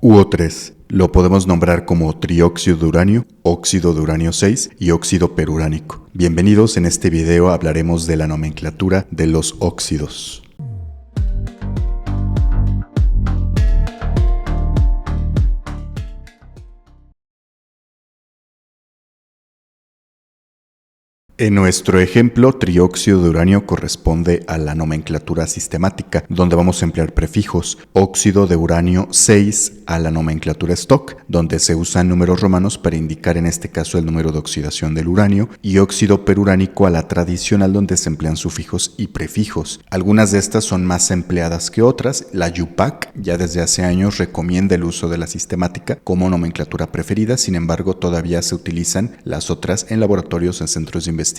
UO3 lo podemos nombrar como trióxido de uranio, óxido de uranio 6 y óxido peruránico. Bienvenidos, en este video hablaremos de la nomenclatura de los óxidos. En nuestro ejemplo, trióxido de uranio corresponde a la nomenclatura sistemática, donde vamos a emplear prefijos. Óxido de uranio 6 a la nomenclatura stock, donde se usan números romanos para indicar en este caso el número de oxidación del uranio, y óxido peruránico a la tradicional, donde se emplean sufijos y prefijos. Algunas de estas son más empleadas que otras. La UPAC ya desde hace años recomienda el uso de la sistemática como nomenclatura preferida, sin embargo todavía se utilizan las otras en laboratorios, en centros de investigación,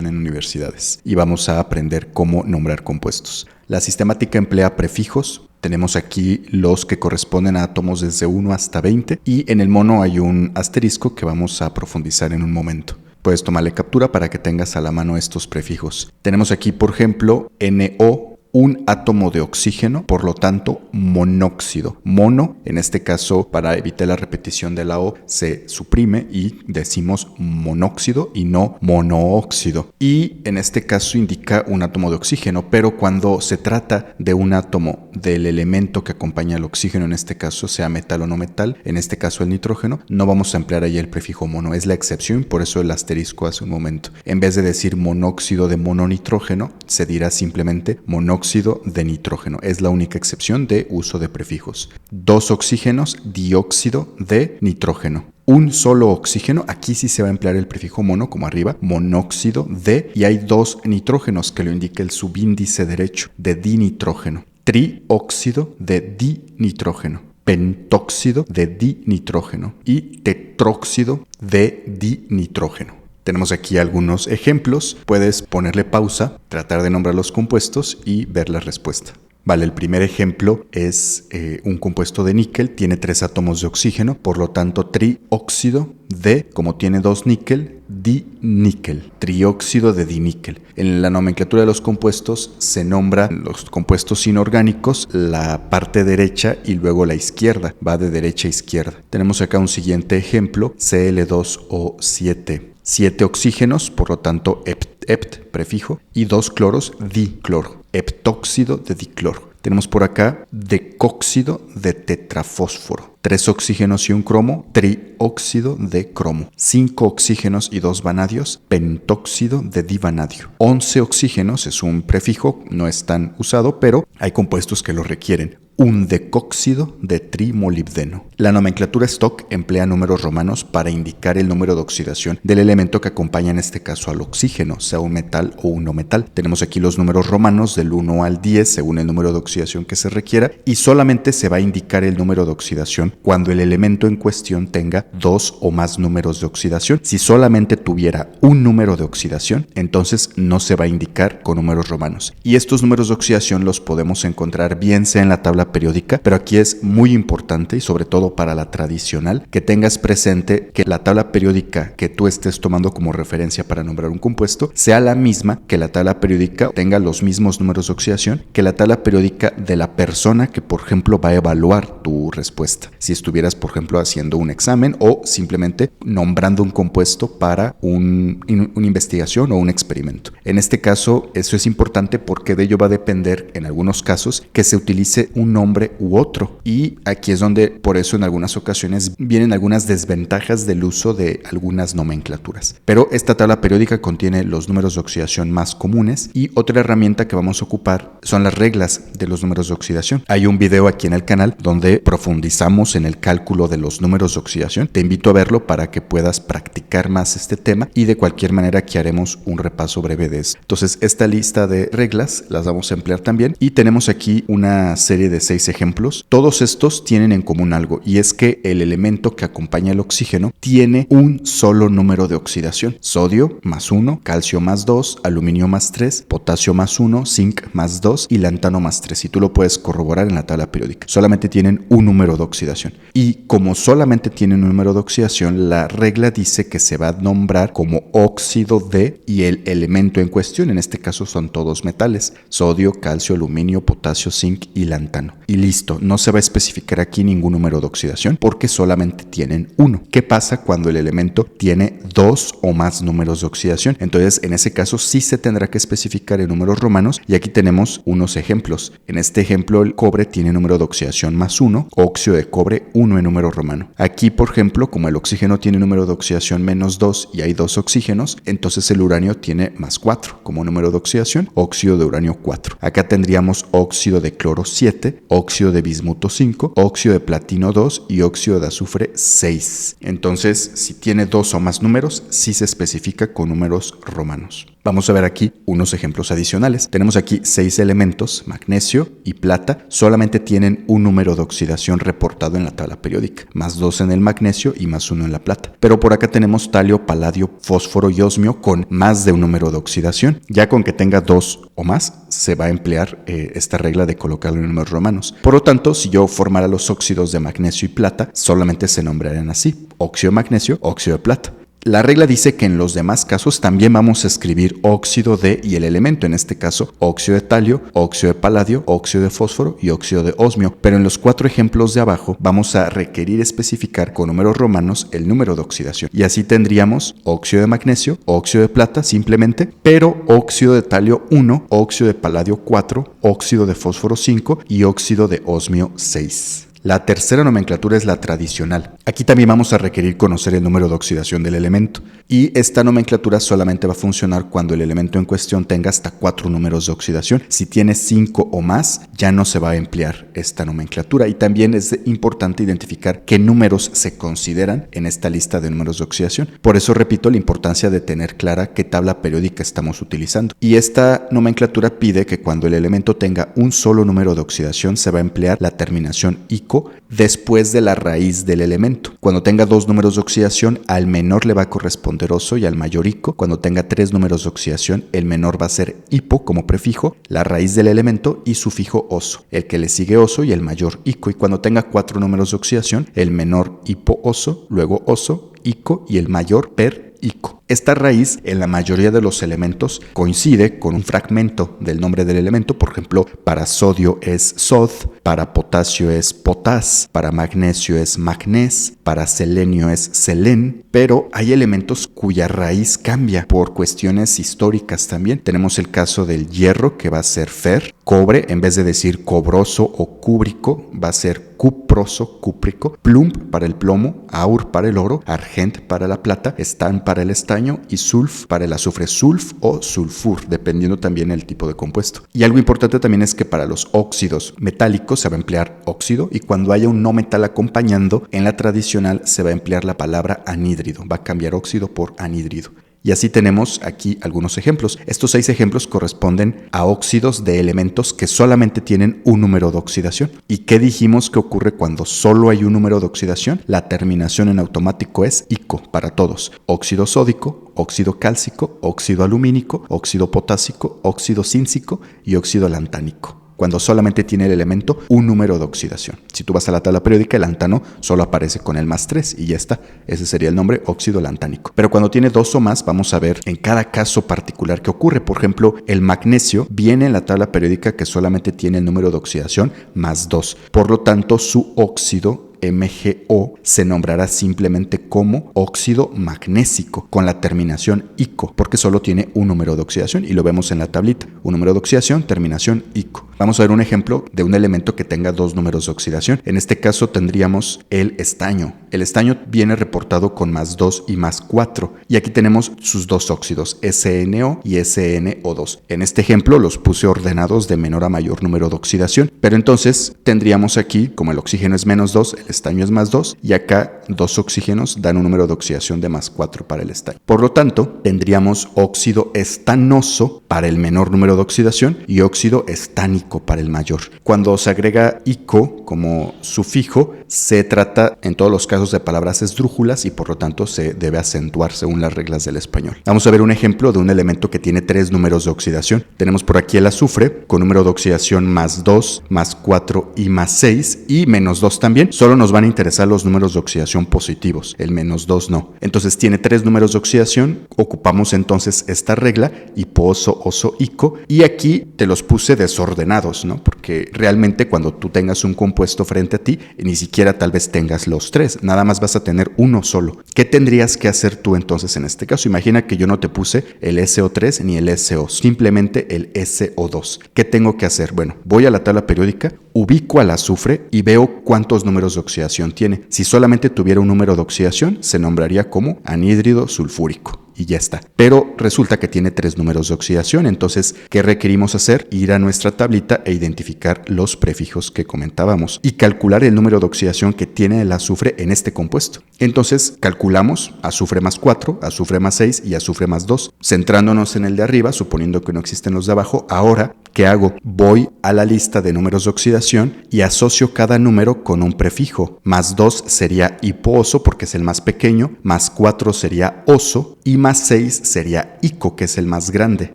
en universidades, y vamos a aprender cómo nombrar compuestos. La sistemática emplea prefijos. Tenemos aquí los que corresponden a átomos desde 1 hasta 20 y en el mono hay un asterisco que vamos a profundizar en un momento. Puedes tomarle captura para que tengas a la mano estos prefijos. Tenemos aquí, por ejemplo, NO, un átomo de oxígeno, por lo tanto monóxido. Mono, en este caso, para evitar la repetición de la O, se suprime y decimos monóxido y no monóxido. Y en este caso indica un átomo de oxígeno, pero cuando se trata de un átomo del elemento que acompaña al oxígeno, en este caso sea metal o no metal, en este caso el nitrógeno, no vamos a emplear ahí el prefijo mono, es la excepción, por eso el asterisco hace un momento. En vez de decir monóxido de mononitrógeno, se dirá simplemente monóxido de nitrógeno. Es la única excepción de uso de prefijos. 2 oxígenos, dióxido de nitrógeno. Un solo oxígeno, aquí sí se va a emplear el prefijo mono, como arriba, monóxido de, y hay 2 nitrógenos que lo indica el subíndice derecho, de dinitrógeno. Trióxido de dinitrógeno. Pentóxido de dinitrógeno y tetróxido de dinitrógeno. Tenemos aquí algunos ejemplos. Puedes ponerle pausa, tratar de nombrar los compuestos y ver la respuesta. Vale, el primer ejemplo es un compuesto de níquel, tiene 3 átomos de oxígeno, por lo tanto trióxido de, como tiene 2 níquel, diníquel, trióxido de diníquel. En la nomenclatura de los compuestos se nombran los compuestos inorgánicos, la parte derecha y luego la izquierda, va de derecha a izquierda. Tenemos acá un siguiente ejemplo, Cl2O7. 7 oxígenos, por lo tanto ept, prefijo, y 2 cloros, dicloro, heptóxido de dicloro. Tenemos por acá decóxido de tetrafósforo. 3 oxígenos y un cromo, trióxido de cromo. 5 oxígenos y 2 vanadios, pentóxido de divanadio. 11 oxígenos es un prefijo, no es tan usado, pero hay compuestos que lo requieren. Un decóxido de trimolibdeno. La nomenclatura stock emplea números romanos para indicar el número de oxidación del elemento que acompaña en este caso al oxígeno, sea un metal o un no metal. Tenemos aquí los números romanos del 1 al 10 según el número de oxidación que se requiera, y solamente se va a indicar el número de oxidación cuando el elemento en cuestión tenga 2 o más números de oxidación. Si solamente tuviera un número de oxidación, entonces no se va a indicar con números romanos. Y estos números de oxidación los podemos encontrar bien sea en la tabla periódica, pero aquí es muy importante, y sobre todo para la tradicional, que tengas presente que la tabla periódica que tú estés tomando como referencia para nombrar un compuesto sea la misma que la tabla periódica, tenga los mismos números de oxidación que la tabla periódica de la persona que, por ejemplo, va a evaluar tu respuesta. Si estuvieras, por ejemplo, haciendo un examen o simplemente nombrando un compuesto para una investigación o un experimento. En este caso, eso es importante porque de ello va a depender, en algunos casos, que se utilice un nombre u otro, y aquí es donde por eso en algunas ocasiones vienen algunas desventajas del uso de algunas nomenclaturas. Pero esta tabla periódica contiene los números de oxidación más comunes, y otra herramienta que vamos a ocupar son las reglas de los números de oxidación. Hay un video aquí en el canal donde profundizamos en el cálculo de los números de oxidación. Te invito a verlo para que puedas practicar más este tema, y de cualquier manera aquí haremos un repaso breve de eso. Entonces, esta lista de reglas las vamos a emplear también, y tenemos aquí una serie de 6 ejemplos. Todos estos tienen en común algo, y es que el elemento que acompaña al oxígeno tiene un solo número de oxidación: sodio más 1, calcio más 2, aluminio más 3, potasio más 1, zinc más 2 y lantano más 3. Y tú lo puedes corroborar en la tabla periódica. Solamente tienen un número de oxidación. oxidación. Y como solamente tiene un número de oxidación, la regla dice que se va a nombrar como óxido de y el elemento en cuestión, en este caso son todos metales: sodio, calcio, aluminio, potasio, zinc y lantano. Y listo, no se va a especificar aquí ningún número de oxidación porque solamente tienen uno. ¿Qué pasa cuando el elemento tiene dos o más números de oxidación? Entonces, en ese caso sí se tendrá que especificar en números romanos, y aquí tenemos unos ejemplos. En este ejemplo, el cobre tiene número de oxidación +1, óxido de cobre 1 en número romano. Aquí, por ejemplo, como el oxígeno tiene número de oxidación -2 y hay 2 oxígenos, entonces el uranio tiene +4 como número de oxidación, óxido de uranio 4. Acá tendríamos óxido de cloro 7, óxido de bismuto 5, óxido de platino 2 y óxido de azufre 6. Entonces, si tiene dos o más números, sí se especifica con números romanos. Vamos a ver aquí unos ejemplos adicionales. Tenemos aquí 6 elementos: magnesio y plata, solamente tienen un número de oxidación reportado en la tabla periódica, +2 en el magnesio y +1 en la plata. Pero por acá tenemos talio, paladio, fósforo y osmio con más de un número de oxidación. Ya con que tenga 2 o más, se va a emplear esta regla de colocarlo en números romanos. Por lo tanto, si yo formara los óxidos de magnesio y plata, solamente se nombrarían así: óxido de magnesio, óxido de plata. La regla dice que en los demás casos también vamos a escribir óxido de y el elemento, en este caso óxido de talio, óxido de paladio, óxido de fósforo y óxido de osmio, pero en los 4 ejemplos de abajo vamos a requerir especificar con números romanos el número de oxidación, y así tendríamos óxido de magnesio, óxido de plata simplemente, pero óxido de talio 1, óxido de paladio 4, óxido de fósforo 5 y óxido de osmio 6. La tercera nomenclatura es la tradicional. Aquí también vamos a requerir conocer el número de oxidación del elemento, y esta nomenclatura solamente va a funcionar cuando el elemento en cuestión tenga hasta 4 números de oxidación. Si tiene 5 o más, ya no se va a emplear esta nomenclatura, y también es importante identificar qué números se consideran en esta lista de números de oxidación. Por eso repito la importancia de tener clara qué tabla periódica estamos utilizando. Y esta nomenclatura pide que cuando el elemento tenga un solo número de oxidación, se va a emplear la terminación ico después de la raíz del elemento. Cuando tenga 2 números de oxidación, al menor le va a corresponder oso y al mayor ico. Cuando tenga 3 números de oxidación, el menor va a ser hipo como prefijo, la raíz del elemento y sufijo oso. El que le sigue oso y el mayor ico. Y cuando tenga 4 números de oxidación, el menor hipo oso, luego oso, ico y el mayor per ico. Esta raíz en la mayoría de los elementos coincide con un fragmento del nombre del elemento. Por ejemplo, para sodio es sod, para potasio es potas, para magnesio es magnés, para selenio es selen, pero hay elementos cuya raíz cambia por cuestiones históricas también. Tenemos el caso del hierro, que va a ser fer, cobre, en vez de decir cobroso o cúbrico, va a ser cuproso, cúprico, plumb para el plomo, aur para el oro, argent para la plata, stan para el estaño y sulf para el azufre, sulf o sulfur, dependiendo también el tipo de compuesto. Y algo importante también es que para los óxidos metálicos se va a emplear óxido, y cuando haya un no metal acompañando, en la tradicional se va a emplear la palabra anhídrido, va a cambiar óxido por anhídrido. Y así tenemos aquí algunos ejemplos. Estos 6 ejemplos corresponden a óxidos de elementos que solamente tienen un número de oxidación. ¿Y qué dijimos que ocurre cuando solo hay un número de oxidación? La terminación en automático es ico para todos: óxido sódico, óxido cálcico, óxido alumínico, óxido potásico, óxido cíncico y óxido lantánico, cuando solamente tiene el elemento un número de oxidación. Si tú vas a la tabla periódica, el lantano solo aparece con el +3 y ya está. Ese sería el nombre, óxido lantánico. Pero cuando tiene 2 o más, vamos a ver en cada caso particular qué ocurre. Por ejemplo, el magnesio viene en la tabla periódica que solamente tiene el número de oxidación +2. Por lo tanto, su óxido MgO se nombrará simplemente como óxido magnésico con la terminación ico, porque solo tiene un número de oxidación, y lo vemos en la tablita: un número de oxidación, terminación ico. Vamos a ver un ejemplo de un elemento que tenga 2 números de oxidación. En este caso tendríamos el estaño. El estaño viene reportado con +2 y +4, y aquí tenemos sus 2 óxidos, SNO y SNO2. En este ejemplo los puse ordenados de menor a mayor número de oxidación, pero entonces tendríamos aquí, como el oxígeno es -2, el estaño es +2, y acá 2 oxígenos dan un número de oxidación de más 4 para el estaño. Por lo tanto, tendríamos óxido estanoso para el menor número de oxidación y óxido estánico para el mayor. Cuando se agrega ico como sufijo, se trata en todos los casos de palabras esdrújulas y por lo tanto se debe acentuar según las reglas del español. Vamos a ver un ejemplo de un elemento que tiene 3 números de oxidación. Tenemos por aquí el azufre con número de oxidación más 2, más 4 y más 6 y menos 2 también. Solo nos van a interesar los números de oxidación positivos, el menos 2 no. Entonces tiene 3 números de oxidación, ocupamos entonces esta regla, hipo, oso, ico, y aquí te los puse desordenados, ¿no? Porque realmente cuando tú tengas un compuesto frente a ti, ni siquiera tal vez tengas los 3, nada más vas a tener uno solo. ¿Qué tendrías que hacer tú entonces en este caso? Imagina que yo no te puse el SO3 ni el SO, simplemente el SO2. ¿Qué tengo que hacer? Bueno, voy a la tabla periódica, ubico al azufre y veo cuántos números de oxidación tiene. Si solamente tuviera un número de oxidación, se nombraría como anhídrido sulfúrico. Y ya está. Pero resulta que tiene 3 números de oxidación, entonces, ¿qué requerimos hacer? Ir a nuestra tablita e identificar los prefijos que comentábamos y calcular el número de oxidación que tiene el azufre en este compuesto. Entonces, calculamos azufre más 4, azufre más 6 y azufre más 2. Centrándonos en el de arriba, suponiendo que no existen los de abajo, ahora, ¿qué hago? Voy a la lista de números de oxidación y asocio cada número con un prefijo. Más 2 sería hipooso porque es el más pequeño, más 4 sería oso y más 6 sería ico, que es el más grande.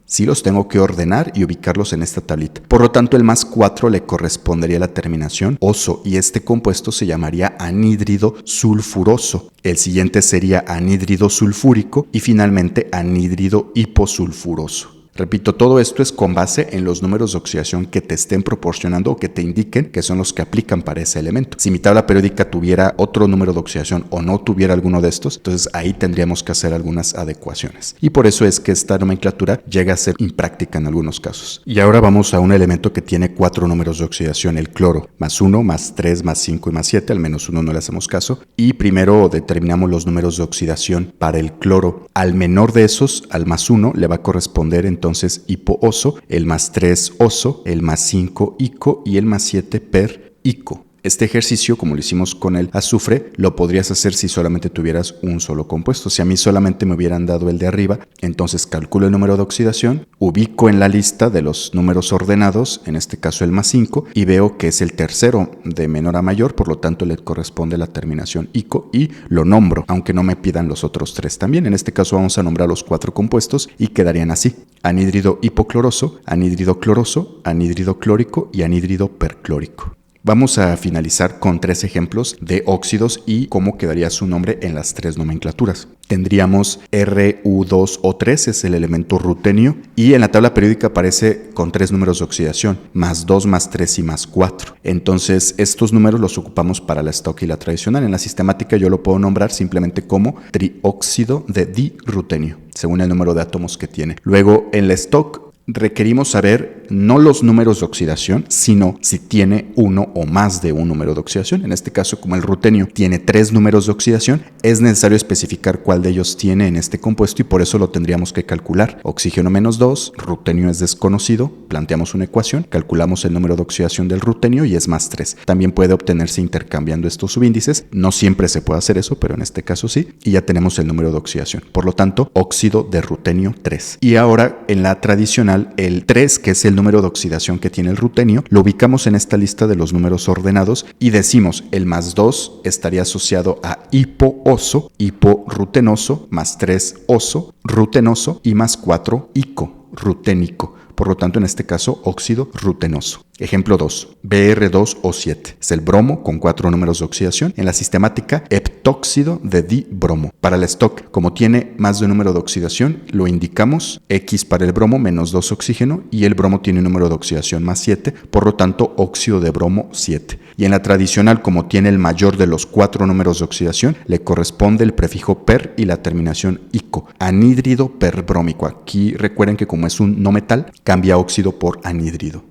Sí los tengo que ordenar y ubicarlos en esta tablita. Por lo tanto, el más 4 le correspondería a la terminación oso y este compuesto se llamaría anhídrido sulfuroso. El siguiente sería anhídrido sulfúrico y finalmente anhídrido hiposulfuroso. Repito, todo esto es con base en los números de oxidación que te estén proporcionando o que te indiquen que son los que aplican para ese elemento. Si mi tabla periódica tuviera otro número de oxidación o no tuviera alguno de estos, entonces ahí tendríamos que hacer algunas adecuaciones. Y por eso es que esta nomenclatura llega a ser impráctica en algunos casos. Y ahora vamos a un elemento que tiene 4 números de oxidación, el cloro. Más 1, más 3, más 5 y más 7, al menos uno no le hacemos caso. Y primero determinamos los números de oxidación para el cloro. Al menor de esos, al más 1, le va a corresponder entonces hipooso, el más 3 oso, el más 5 ico y el más 7 per ico. Este ejercicio, como lo hicimos con el azufre, lo podrías hacer si solamente tuvieras un solo compuesto. Si a mí solamente me hubieran dado el de arriba, entonces calculo el número de oxidación, ubico en la lista de los números ordenados, en este caso el más 5, y veo que es el tercero de menor a mayor, por lo tanto le corresponde la terminación ico y lo nombro, aunque no me pidan los otros 3 también. En este caso vamos a nombrar los 4 compuestos y quedarían así: anhídrido hipocloroso, anhídrido cloroso, anhídrido clórico y anhídrido perclórico. Vamos a finalizar con 3 ejemplos de óxidos y cómo quedaría su nombre en las 3 nomenclaturas. Tendríamos Ru2O3, es el elemento rutenio, y en la tabla periódica aparece con 3 números de oxidación, más 2, más 3 y más 4. Entonces, estos números los ocupamos para la stock y la tradicional. En la sistemática yo lo puedo nombrar simplemente como trióxido de dirutenio, según el número de átomos que tiene. Luego, en la stock, requerimos saber no los números de oxidación, sino si tiene uno o más de un número de oxidación. En este caso, como el rutenio tiene 3 números de oxidación, es necesario especificar cuál de ellos tiene en este compuesto y por eso lo tendríamos que calcular. Oxígeno menos 2, rutenio es desconocido, planteamos una ecuación, calculamos el número de oxidación del rutenio y es más 3. También puede obtenerse intercambiando estos subíndices, no siempre se puede hacer eso, pero en este caso sí, y ya tenemos el número de oxidación. Por lo tanto, óxido de rutenio 3. Y ahora, en la tradicional, el 3, que es el número de oxidación que tiene el rutenio, lo ubicamos en esta lista de los números ordenados y decimos el más 2 estaría asociado a hipooso, hiporrutenoso, más 3 oso, rutenoso y más 4 ico, ruténico. Por lo tanto, en este caso, óxido rutenoso. Ejemplo 2, Br2O7. Es el bromo con 4 números de oxidación. En la sistemática, heptóxido de dibromo. Para el stock, como tiene más de un número de oxidación, lo indicamos X para el bromo menos 2 oxígeno y el bromo tiene un número de oxidación más 7, por lo tanto, óxido de bromo 7. Y en la tradicional, como tiene el mayor de los 4 números de oxidación, le corresponde el prefijo per y la terminación ico, anhídrido perbrómico. Aquí recuerden que como es un no metal, cambia óxido por anhídrido.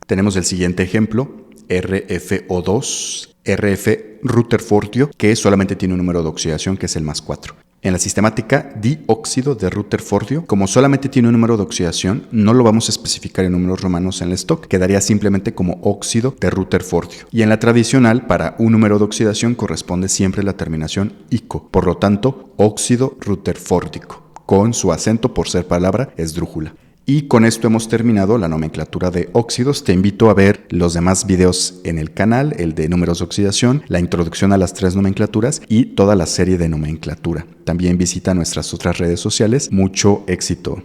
Tenemos el siguiente ejemplo, RFO2, RF Rutherfordio, que solamente tiene un número de oxidación que es el más 4. En la sistemática, dióxido de rutherfordio, como solamente tiene un número de oxidación, no lo vamos a especificar en números romanos en el stock, quedaría simplemente como óxido de rutherfordio. Y en la tradicional, para un número de oxidación corresponde siempre la terminación ico, por lo tanto, óxido rutherfórdico, con su acento por ser palabra esdrújula. Y con esto hemos terminado la nomenclatura de óxidos. Te invito a ver los demás videos en el canal, el de números de oxidación, la introducción a las 3 nomenclaturas y toda la serie de nomenclatura. También visita nuestras otras redes sociales. Mucho éxito.